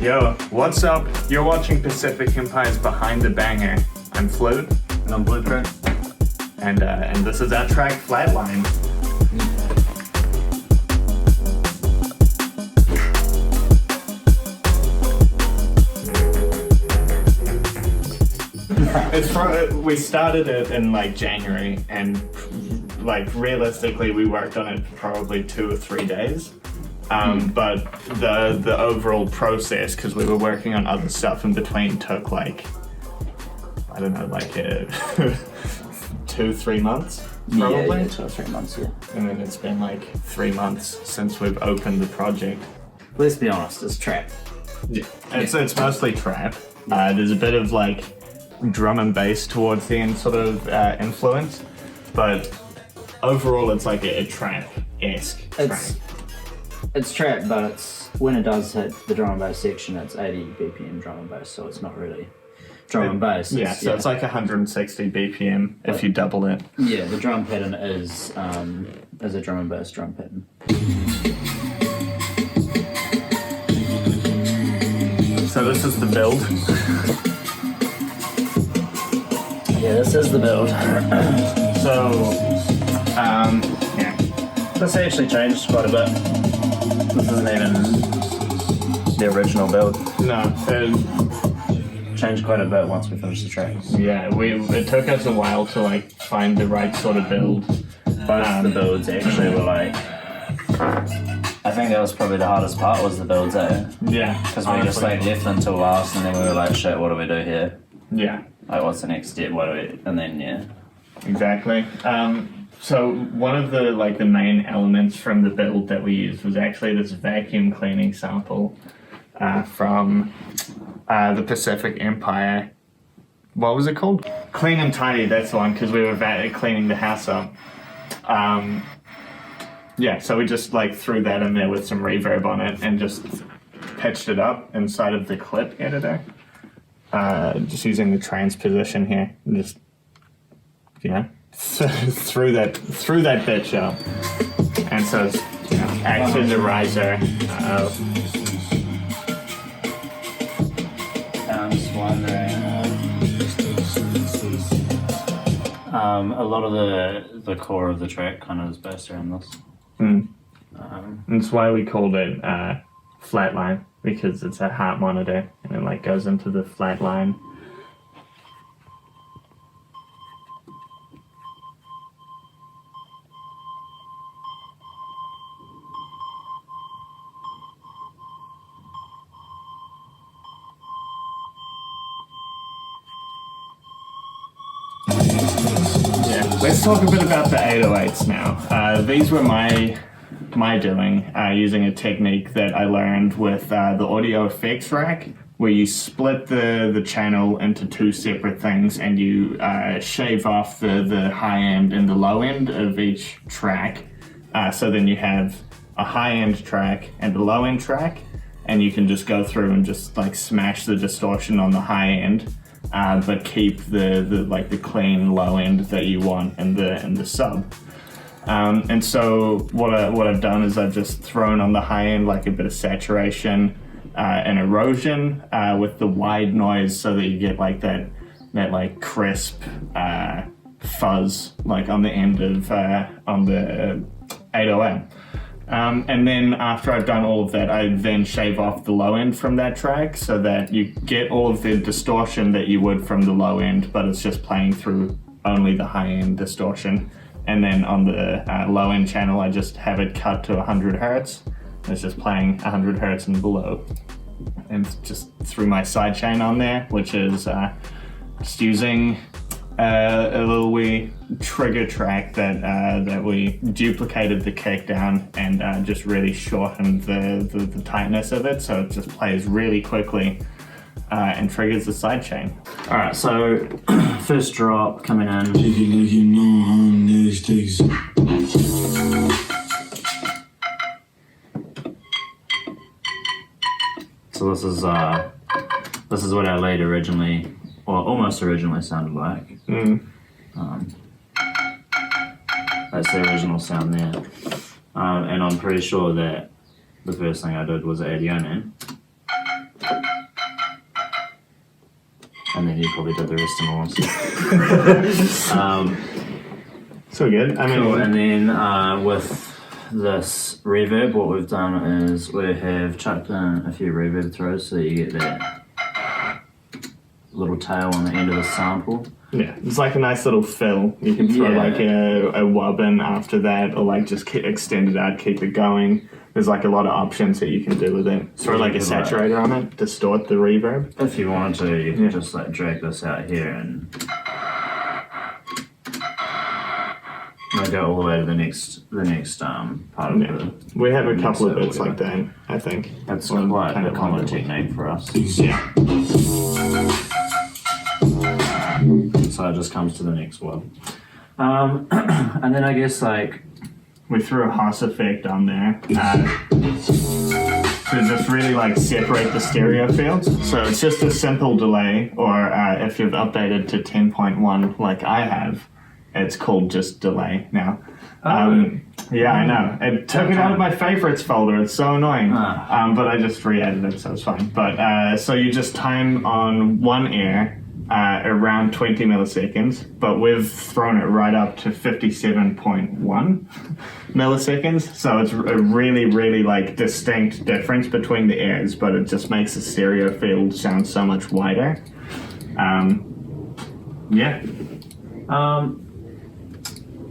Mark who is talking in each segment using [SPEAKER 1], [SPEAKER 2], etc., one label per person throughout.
[SPEAKER 1] Yo, what's up? You're watching Pacific Empire's Behind the Banger. I'm Floot.
[SPEAKER 2] And I'm Blueprint.
[SPEAKER 1] And this is our track, Flatline. We started it in like January, and like realistically we worked on it for probably 2 or 3 days. But the overall process, because we were working on other stuff in between, took like, I don't know, like 2-3 months probably.
[SPEAKER 2] Yeah, 2 or 3 months, yeah.
[SPEAKER 1] And then it's been like 3 months since we've opened the project.
[SPEAKER 2] Let's be honest, it's trap.
[SPEAKER 1] Yeah, it's mostly trap. There's a bit of like drum and bass towards the end sort of influence, but overall it's like a trap-esque track.
[SPEAKER 2] It's trap, but it's when it does hit the drum and bass section, it's 80 BPM drum and bass, so it's not really drum and bass.
[SPEAKER 1] It's like 160 BPM if you double it.
[SPEAKER 2] Yeah, the drum pattern is a drum and bass drum pattern.
[SPEAKER 1] So this is the build.
[SPEAKER 2] Yeah, this is the build.
[SPEAKER 1] Yeah.
[SPEAKER 2] This actually changed quite a bit. This isn't even the original build.
[SPEAKER 1] No,
[SPEAKER 2] Changed quite a bit once we finished the tracks.
[SPEAKER 1] yeah, it took us a while to like find the right sort of build.
[SPEAKER 2] Both the builds actually were like, I think that was probably the hardest part, was the builds, eh?
[SPEAKER 1] Yeah.
[SPEAKER 2] Because we just like left until last, and then we were like, shit, what do we do here?
[SPEAKER 1] Yeah.
[SPEAKER 2] Like, what's the next step? What do we? And then yeah.
[SPEAKER 1] Exactly. So one of the main elements from the build that we used was actually this vacuum cleaning sample from the Pacific Empire. What was it called? Clean and Tidy, that's the one, because we were cleaning the house up. Yeah, so we just like threw that in there with some reverb on it and just pitched it up inside of the clip editor. Just using the transposition here, and just threw that bitch up, and so it's acts as a riser.
[SPEAKER 2] I'm just wondering. A lot of the core of the track kind of is based around this.
[SPEAKER 1] That's why we called it Flatline, because it's a heart monitor and it like goes into the flat line. Let's talk a bit about the 808s now. These were my doing, using a technique that I learned with the audio effects rack, where you split the channel into 2 separate things, and you shave off the high end and the low end of each track. So then you have a high end track and a low end track, and you can just go through and just like smash the distortion on the high end. But keep the clean low end that you want in the sub. And so what I've done is I've just thrown on the high end like a bit of saturation and erosion with the wide noise, so that you get like that like crisp fuzz like on the end of on the 808. And then after I've done all of that, I then shave off the low end from that track, so that you get all of the distortion that you would from the low end, but it's just playing through only the high end distortion. And then on the low end channel, I just have it cut to 100 hertz. It's just playing 100 hertz and below. And just threw my sidechain on there, which is just using a little wee trigger track that we duplicated the kick down and just really shortened the tightness of it, so it just plays really quickly and triggers the sidechain.
[SPEAKER 2] Alright, so first drop coming in. So this is what our lead originally, or almost originally, sounded like. That's the original sound there. And I'm pretty sure that the first thing I did was add Yonan. And then you probably did the rest in Morse.
[SPEAKER 1] So good. I mean,
[SPEAKER 2] Cool. And then with this reverb, what we've done is we have chucked in a few reverb throws so you get that little tail on the end of the sample.
[SPEAKER 1] yeah, it's like a nice little fill. You can throw
[SPEAKER 2] Yeah.
[SPEAKER 1] like a wub in after that, or like just extend it out, keep it going. There's like a lot of options that you can do with it. Throw like a saturator on it, distort the reverb.
[SPEAKER 2] If you wanted to, you can just like drag this out here and we'll go all the way to the next part of
[SPEAKER 1] Yeah.
[SPEAKER 2] the.
[SPEAKER 1] We have a couple of
[SPEAKER 2] mixer,
[SPEAKER 1] bits like
[SPEAKER 2] whatever.
[SPEAKER 1] that, I think.
[SPEAKER 2] That's
[SPEAKER 1] Or
[SPEAKER 2] quite
[SPEAKER 1] kind
[SPEAKER 2] a
[SPEAKER 1] of
[SPEAKER 2] common
[SPEAKER 1] comparable.
[SPEAKER 2] technique for us.
[SPEAKER 1] Yeah.
[SPEAKER 2] So it just comes to the next one. And then I guess like
[SPEAKER 1] We threw a Haas effect on there to just really like separate the stereo fields. So it's just a simple delay, or if you've updated to 10.1 like I have, it's called just delay now. Yeah, I know. It took it out of my favorites folder. It's so annoying. But I just re-edited it, so it's fine. But so you just time on one ear around 20 milliseconds, but we've thrown it right up to 57.1 milliseconds. So it's a really, really like distinct difference between the ears, but it just makes the stereo field sound so much wider. Yeah.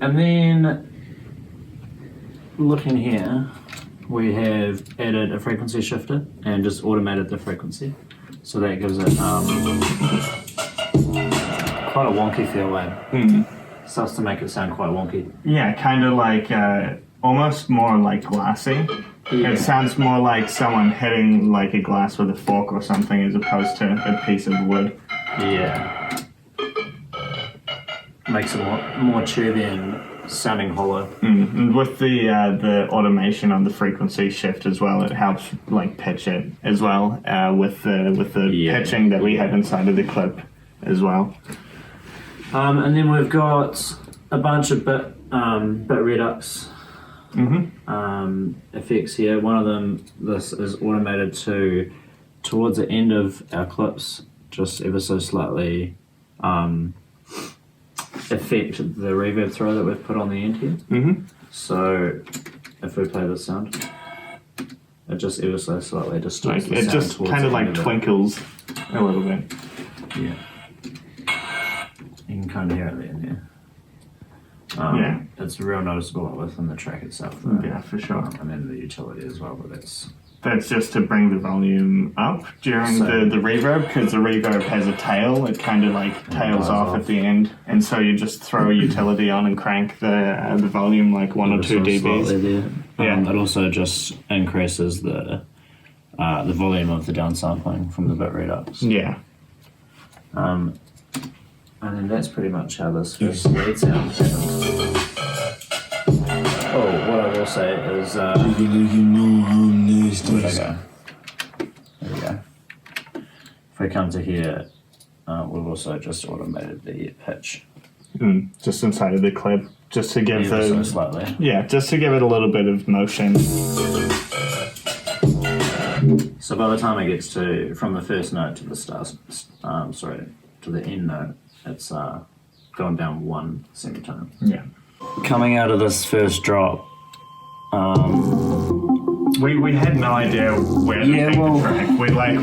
[SPEAKER 2] and then looking here, we have added a frequency shifter and just automated the frequency. So that gives it quite a wonky feel, like starts to make it sound quite wonky.
[SPEAKER 1] Yeah, kind of like almost more like glassy.
[SPEAKER 2] Yeah.
[SPEAKER 1] It sounds more like someone hitting like a glass with a fork or something as opposed to a piece of wood.
[SPEAKER 2] Yeah. Makes it more chirpy and sounding hollow.
[SPEAKER 1] And with the automation on the frequency shift as well, it helps like pitch it as well with the
[SPEAKER 2] Yeah.
[SPEAKER 1] pitching that we have inside of the clip as well.
[SPEAKER 2] And then we've got a bunch of bit redux effects here. One of them, this is automated towards the end of our clips, just ever so slightly affect the reverb throw that we've put on the end here. So if we play this sound, it just ever so slightly distorts
[SPEAKER 1] Like
[SPEAKER 2] the
[SPEAKER 1] it
[SPEAKER 2] sound
[SPEAKER 1] just
[SPEAKER 2] towards
[SPEAKER 1] kind of
[SPEAKER 2] the
[SPEAKER 1] like
[SPEAKER 2] end it.
[SPEAKER 1] twinkles a little bit.
[SPEAKER 2] Yeah. You can kind of hear it there.
[SPEAKER 1] Yeah.
[SPEAKER 2] It's real noticeable within the track itself, though.
[SPEAKER 1] Yeah, for sure.
[SPEAKER 2] And then the utility as well, but that's
[SPEAKER 1] That's just to bring the volume up during
[SPEAKER 2] So-
[SPEAKER 1] the reverb, because the reverb has a tail. It kind of like tails
[SPEAKER 2] dies
[SPEAKER 1] off
[SPEAKER 2] off.
[SPEAKER 1] at the end, and so you just throw a utility on and crank the volume like 1 or 2
[SPEAKER 2] ever so
[SPEAKER 1] dBs.
[SPEAKER 2] slightly there.
[SPEAKER 1] Yeah.
[SPEAKER 2] It also just increases the volume of the downsampling from the bit redux.
[SPEAKER 1] Yeah.
[SPEAKER 2] And then that's pretty much how this first lead sound happens. Oh, what I will say is, where'd I go? There we go. If we come to here, we've also just automated the pitch.
[SPEAKER 1] Just inside of the clip, just to give
[SPEAKER 2] Ever so
[SPEAKER 1] the
[SPEAKER 2] slightly.
[SPEAKER 1] just to give it a little bit of motion.
[SPEAKER 2] So by the time it gets from the first note to the to the end note, it's going down one semitone.
[SPEAKER 1] Yeah.
[SPEAKER 2] Coming out of this first drop,
[SPEAKER 1] We had no idea where to take the track.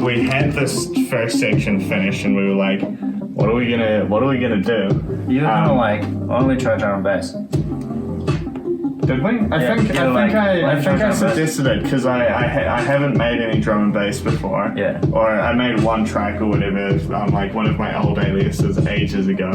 [SPEAKER 1] We had this first section finished, and we were like, what are we gonna do?
[SPEAKER 2] you're gonna like, why don't we try drum and bass?
[SPEAKER 1] Did we? I think I suggested it because I haven't made any drum and bass before.
[SPEAKER 2] Yeah.
[SPEAKER 1] Or I made one track or whatever on like one of my old aliases ages ago.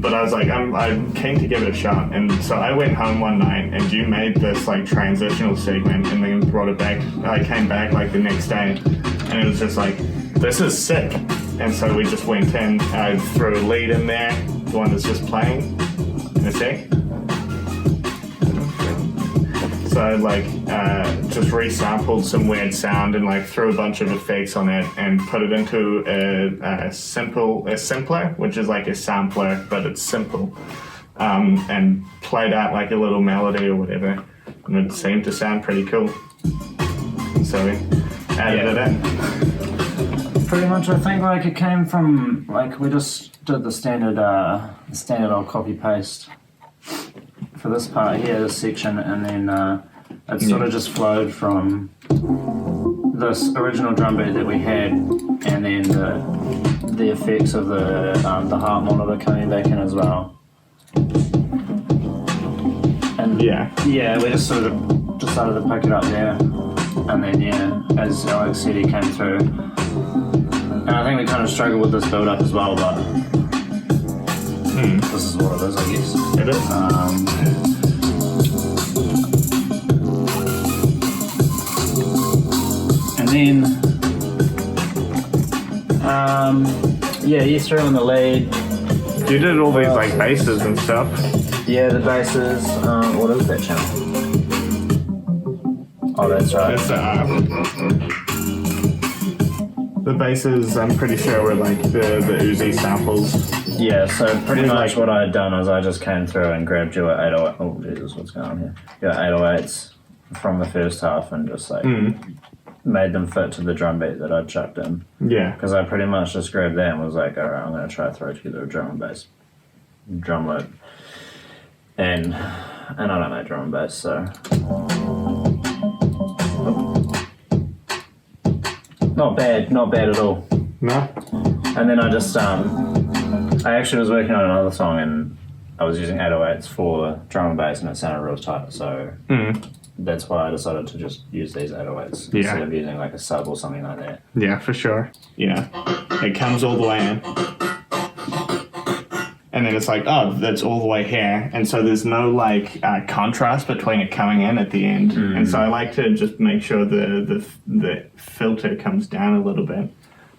[SPEAKER 1] But I was like, I'm keen to give it a shot, and so I went home one night and you made this like transitional segment and then brought it back. I came back like the next day, and it was just like, this is sick. And so we just went in. I threw a lead in there, the one that's just playing in a sec. So I just resampled some weird sound and like threw a bunch of effects on it and put it into a simpler, which is like a sampler, but it's simple, and played out like a little melody or whatever, and it seemed to sound pretty cool. So we added it in.
[SPEAKER 2] pretty much, I think, like it came from, like we just did the standard old copy paste for this part here, this section, and then it sort of just flowed from this original drum beat that we had, and then the effects of the heart monitor coming back in as well. And
[SPEAKER 1] Yeah.
[SPEAKER 2] we just sort of decided to pick it up there, and then as Alex said, he came through. And I think we kind of struggled with this build up as well, but this is what it is, I guess.
[SPEAKER 1] It is.
[SPEAKER 2] And then, you threw in the lead.
[SPEAKER 1] You did all these like basses and stuff.
[SPEAKER 2] Yeah, the basses. What is that channel? Oh, that's right.
[SPEAKER 1] It's, the basses, I'm pretty sure, were like the Uzi samples.
[SPEAKER 2] Yeah, so pretty
[SPEAKER 1] With,
[SPEAKER 2] much
[SPEAKER 1] like-
[SPEAKER 2] what I had done is I just came through and grabbed your 808. Oh, Jesus, what's going on here? Your 808s from the first half and just like made them fit to the drum beat that I'd chucked in.
[SPEAKER 1] Yeah.
[SPEAKER 2] Because I pretty much just grabbed that and was like, alright, I'm going to try to throw together a drum and bass drum loop. And I don't know drum and bass, so. Not bad at all.
[SPEAKER 1] No?
[SPEAKER 2] And then I just, I actually was working on another song and I was using 808s for drum and bass and it sounded real tight, so that's why I decided to just use these 808s instead of using like a sub or something like that.
[SPEAKER 1] Yeah, for sure. Yeah. It comes all the way in. And then it's like, oh, that's all the way here. And so there's no like contrast between it coming in at the end. And so I like to just make sure the filter comes down a little bit.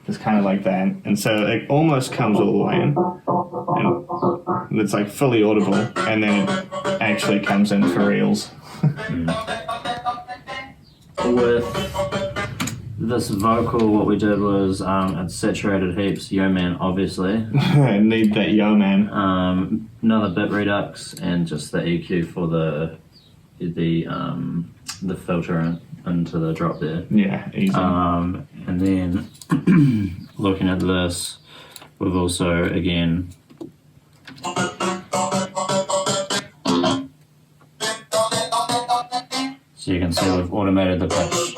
[SPEAKER 1] Just kind of like that. And so it almost comes all the way in. And it's like fully audible. And then it actually comes in for reals.
[SPEAKER 2] With this vocal, what we did was it saturated heaps, Yo Man, obviously.
[SPEAKER 1] I need that yo man.
[SPEAKER 2] Another bit redux and just the EQ for the filter into the drop there.
[SPEAKER 1] Yeah, easy.
[SPEAKER 2] And then looking at this, we've also again so you can see we've automated the pitch.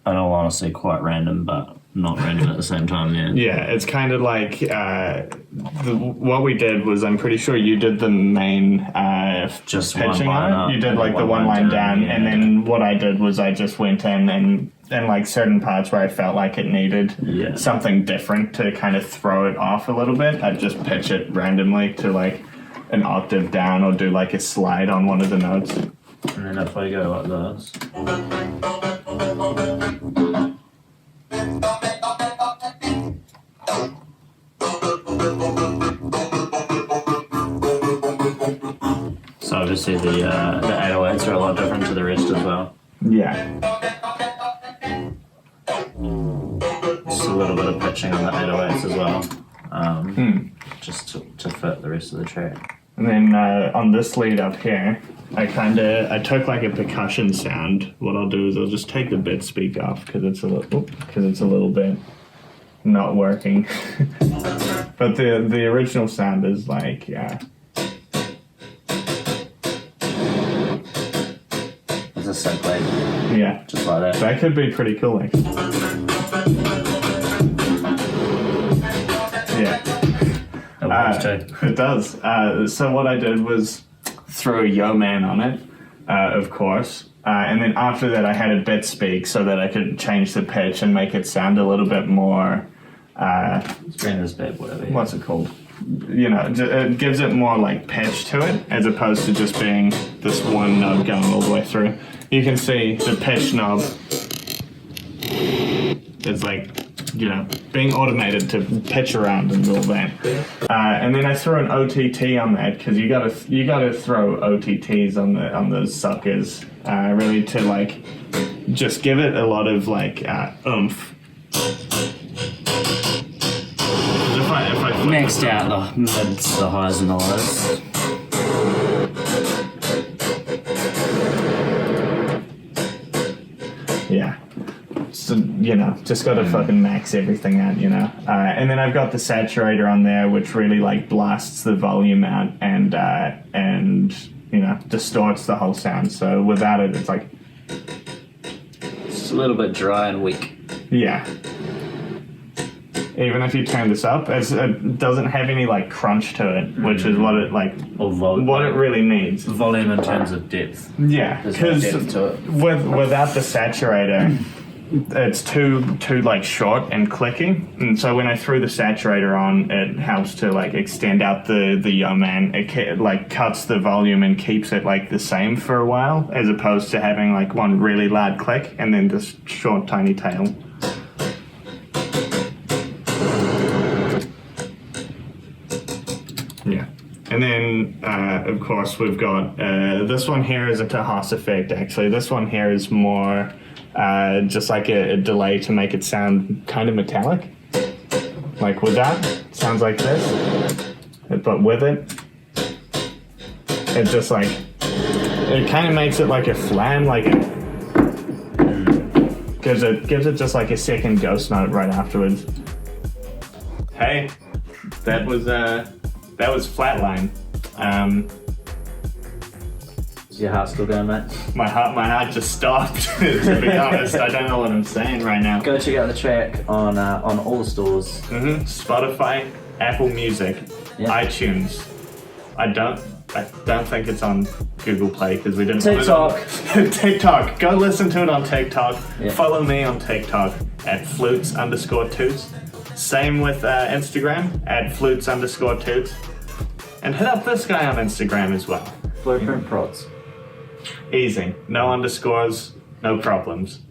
[SPEAKER 2] In all honesty, quite random, but not random at the same time.
[SPEAKER 1] Yeah, it's kind of like what we did was, I'm pretty sure you did the main
[SPEAKER 2] Just one
[SPEAKER 1] pitching
[SPEAKER 2] line
[SPEAKER 1] on
[SPEAKER 2] up
[SPEAKER 1] it. You did
[SPEAKER 2] and
[SPEAKER 1] like the one line down,
[SPEAKER 2] yeah.
[SPEAKER 1] and then what I did was I just went in and like certain parts where I felt like it needed something different to kind of throw it off a little bit, I'd just pitch it randomly to like an octave down or do like a slide on one of the notes.
[SPEAKER 2] And then if I go like this. So obviously the 808s are a lot different to the rest as well.
[SPEAKER 1] Yeah.
[SPEAKER 2] Just a little bit of pitching on the 808s as well, just to fit the rest of the track.
[SPEAKER 1] And then on this lead up here, I took like a percussion sound. What I'll do is I'll just take the bit speak off because it's a little bit not working. But the original sound is like
[SPEAKER 2] It's a sick lead,
[SPEAKER 1] yeah,
[SPEAKER 2] just like that.
[SPEAKER 1] that could be pretty cool. Actually. Yeah.
[SPEAKER 2] It works too.
[SPEAKER 1] It does. So what I did was throw a yo man on it, of course. And then after that I had a bit speak so that I could change the pitch and make it sound a little bit more,
[SPEAKER 2] Bring this back, whatever.
[SPEAKER 1] what's it called? You know, it gives it more like pitch to it as opposed to just being this one knob going all the way through. You can see the pitch knob is like, you know, being automated to pitch around and all that. And then I throw an OTT on that because you gotta throw OTTs on those suckers, really to like just give it a lot of like oomph. If I flip
[SPEAKER 2] Maxed
[SPEAKER 1] this
[SPEAKER 2] out the mids, the highs and the lows.
[SPEAKER 1] Yeah. So just got to fucking max everything out, and then I've got the saturator on there, which really like blasts the volume out and distorts the whole sound. So without it, it's like
[SPEAKER 3] It's a little bit dry and weak.
[SPEAKER 1] yeah. Even if you turn this up, it doesn't have any like crunch to it, which is what it like
[SPEAKER 2] Or
[SPEAKER 1] what it really needs.
[SPEAKER 2] volume in terms of depth.
[SPEAKER 1] Yeah,
[SPEAKER 3] There's no
[SPEAKER 1] because
[SPEAKER 3] depth to it.
[SPEAKER 1] without the saturator, it's too like short and clicky, and so when I threw the saturator on, it helps to like extend out the Yo-Man. It like cuts the volume and keeps it like the same for a while, as opposed to having like one really loud click and then this short tiny tail. Yeah. And then, of course, we've got this one here is a Tahas effect, actually. This one here is more just like a delay to make it sound kind of metallic. Like with that, it sounds like this. But with it, it just like, it kind of makes it like a flam, like it gives it just like a second ghost note right afterwards. Hey, that was Flatline.
[SPEAKER 2] Is your heart still going, mate?
[SPEAKER 1] My heart just stopped. To be honest, I don't know what I'm saying right now.
[SPEAKER 2] Go check out the track on all the stores.
[SPEAKER 1] Spotify, Apple Music,
[SPEAKER 2] Yeah.
[SPEAKER 1] iTunes. I don't think it's on Google Play because we didn't.
[SPEAKER 2] TikTok.
[SPEAKER 1] TikTok. Go listen to it on TikTok.
[SPEAKER 2] Yeah.
[SPEAKER 1] Follow me on TikTok at flutes_toots. Same with Instagram at flutes_toots. And hit up this guy on Instagram as well.
[SPEAKER 2] Blueprint Prods.
[SPEAKER 1] Easy. No underscores, no problems.